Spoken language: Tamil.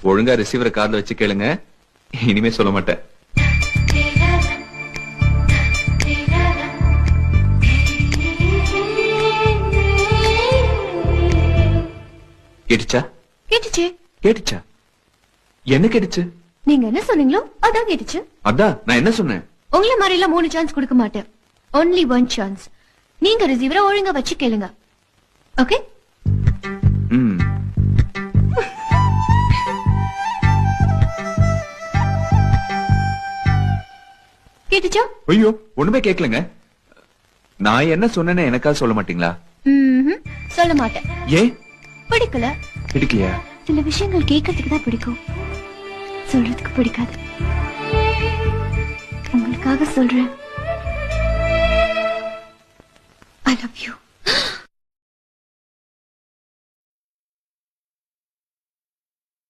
ஒழுங்கா ரிசீவரை காதுல வச்சு கேளுங்க. இனிமே சொல்ல மாட்டேன். கேட்டுச்சா? கேட்டுச்சு. கேட்டுச்சா? என்ன கேட்டுச்சு? நீங்க என்ன சொன்னீங்களோ அதான் கேட்டுச்சு. அதான் நான் என்ன சொன்னேன்? உங்களை மாதிரி எல்லாம் 3 சான்ஸ் கொடுக்க மாட்டேன். only 1 chance. நீங்க ரிசீவரை ஒழுங்கா வச்சு கேளுங்க. ஓகே? கேட்டுச்சா? ஐயோ ஒண்ணுமே கேட்கலங்க. நான் என்ன சொன்னேன்னு எனக்கா சொல்ல மாட்டீங்களா? சொல்ல மாட்டேன். ஏன்? பிடிக்கல. பிடிக்கலையா? சில விஷயங்கள் கேட்கறதுக்கு தான் பிடிக்கும், சொல்றதுக்கு பிடிக்காது. உங்களுக்காக சொல்றேன். I love you.